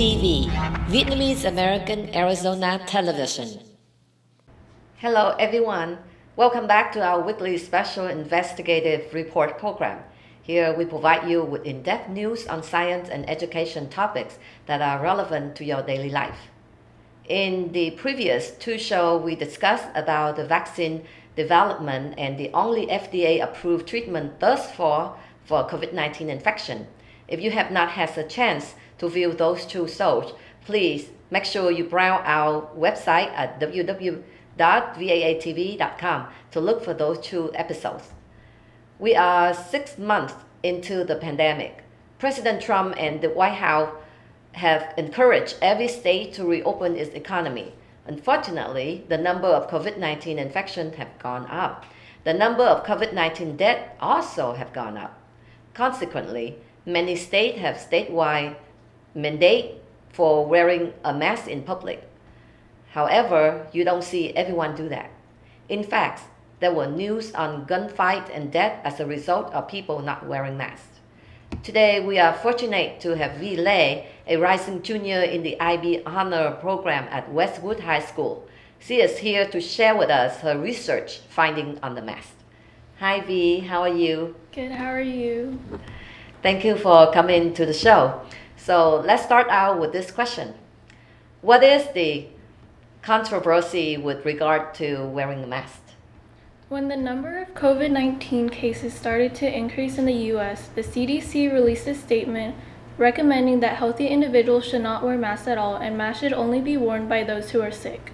VAATV, Vietnamese American Arizona Television. Hello everyone, welcome back to our weekly special investigative report program. Here we provide you with in-depth news on science and education topics that are relevant to your daily life. In the previous two shows, we discussed about the vaccine development and the only FDA-approved treatment thus far for COVID-19 infection. If you have not had a chance to view those two shows, please make sure you browse our website at www.vaatv.com to look for those two episodes. We are 6 months into the pandemic. President Trump and the White House have encouraged every state to reopen its economy. Unfortunately, the number of COVID-19 infections have gone up. The number of COVID-19 deaths also have gone up. Consequently, many states have statewide mandate for wearing a mask in public. However, you don't see everyone do that. In fact, there were news on gunfight and death as a result of people not wearing masks. Today, we are fortunate to have Vi Lei, a rising junior in the IB Honor Program at Westwood High School. She is here to share with us her research finding on the mask. Hi Vi, how are you? Good, how are you? Thank you for coming to the show. So let's start out with this question. What is the controversy with regard to wearing a mask? When the number of COVID-19 cases started to increase in the U.S., the CDC released a statement recommending that healthy individuals should not wear masks at all and masks should only be worn by those who are sick.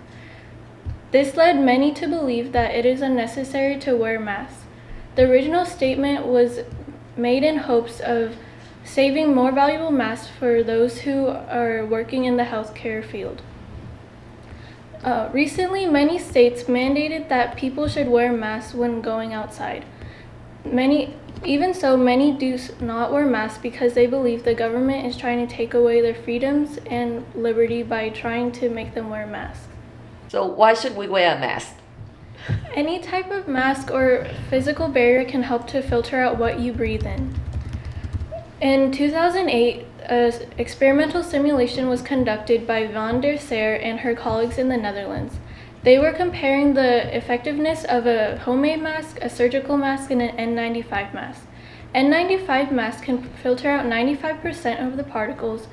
This led many to believe that it is unnecessary to wear masks. The original statement was made in hopes of saving more valuable masks for those who are working in the healthcare field. Recently, many states mandated that people should wear masks when going outside. Even so, many do not wear masks because they believe the government is trying to take away their freedoms and liberty by trying to make them wear masks. So why should we wear a mask? Any type of mask or physical barrier can help to filter out what you breathe in. In 2008, an experimental simulation was conducted by Van der Sar and her colleagues in the Netherlands. They were comparing the effectiveness of a homemade mask, a surgical mask, and an N95 mask. N95 masks can filter out 95% of the particles,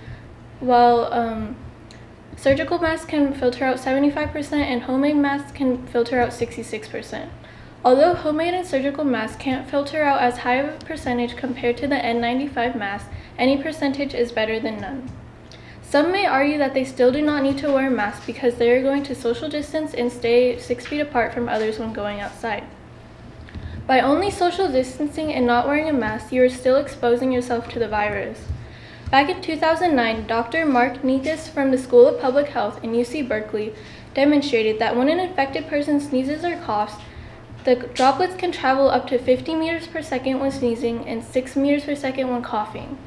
while surgical masks can filter out 75% and homemade masks can filter out 66%. Although homemade and surgical masks can't filter out as high of a percentage compared to the N95 mask, any percentage is better than none. Some may argue that they still do not need to wear masks because they are going to social distance and stay 6 feet apart from others when going outside. By only social distancing and not wearing a mask, you are still exposing yourself to the virus. Back in 2009, Dr. Mark Nikas from the School of Public Health in UC Berkeley demonstrated that when an infected person sneezes or coughs, the droplets can travel up to 50 meters per second when sneezing and 6 meters per second when coughing,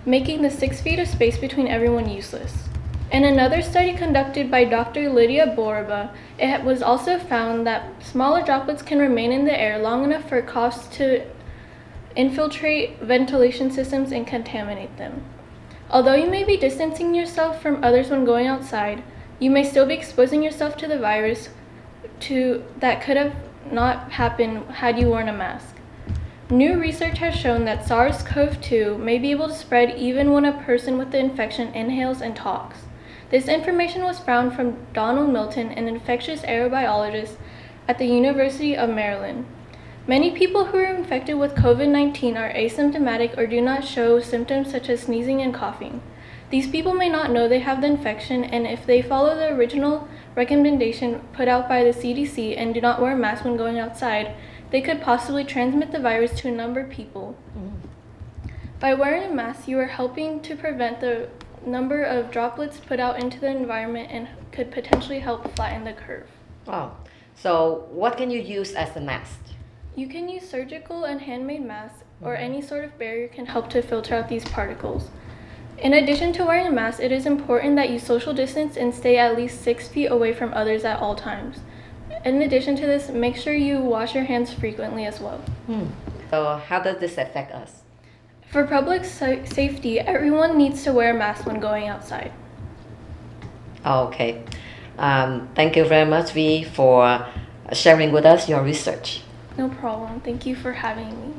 making the 6 feet of space between everyone useless. In another study conducted by Dr. Lydia Borba, it was also found that smaller droplets can remain in the air long enough for coughs to infiltrate ventilation systems and contaminate them. Although you may be distancing yourself from others when going outside, you may still be exposing yourself to the virus that could have not happened had you worn a mask. New research has shown that SARS-CoV-2 may be able to spread even when a person with the infection inhales and talks. This information was found from Donald Milton, an infectious aerobiologist at the University of Maryland. Many people who are infected with COVID-19 are asymptomatic or do not show symptoms such as sneezing and coughing. These people may not know they have the infection, and if they follow the original recommendation put out by the CDC and do not wear a mask when going outside, they could possibly transmit the virus to a number of people. By wearing a mask, you are helping to prevent the number of droplets put out into the environment and could potentially help flatten the curve. Wow. So what can you use as a mask? You can use surgical and handmade masks, or any sort of barrier can help to filter out these particles. In addition to wearing a mask, it is important that you social distance and stay at least 6 feet away from others at all times. In addition to this, make sure you wash your hands frequently as well. So how does this affect us? For public safety, everyone needs to wear a mask when going outside. Okay. Thank you very much, V, for sharing with us your research. No problem. Thank you for having me.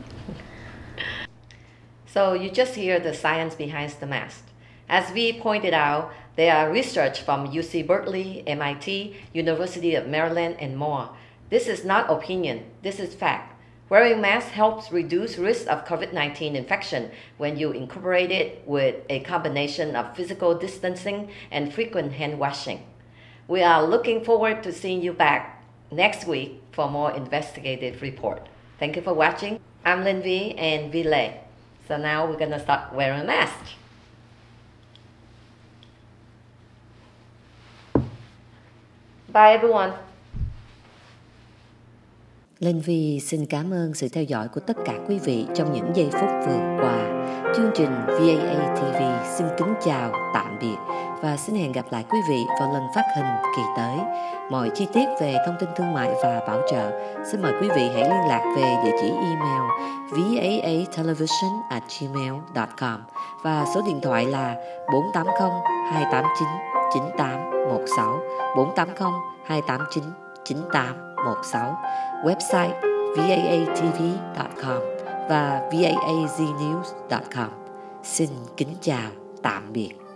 So you just hear the science behind the mask. As we pointed out, there are research from UC Berkeley, MIT, University of Maryland, and more. This is not opinion, this is fact. Wearing masks helps reduce risk of COVID-19 infection when you incorporate it with a combination of physical distancing and frequent hand washing. We are looking forward to seeing you back next week for more investigative report. Thank you for watching. I'm Lin V and V Lei. So now we're gonna start wearing a mask. Bye everyone. Linh Vi xin cảm ơn sự theo dõi của tất cả quý vị trong những giây phút vừa qua. Chương trình VAATV xin kính chào, tạm biệt và xin hẹn gặp lại quý vị vào lần phát hình kỳ tới. Mọi chi tiết về thông tin thương mại và bảo trợ, xin mời quý vị hãy liên lạc về địa chỉ email vaatelevision@gmail.com và số điện thoại là 480 289 9816 480 289 9816, website vaatv.com và vaaznews.com. Xin kính chào, tạm biệt.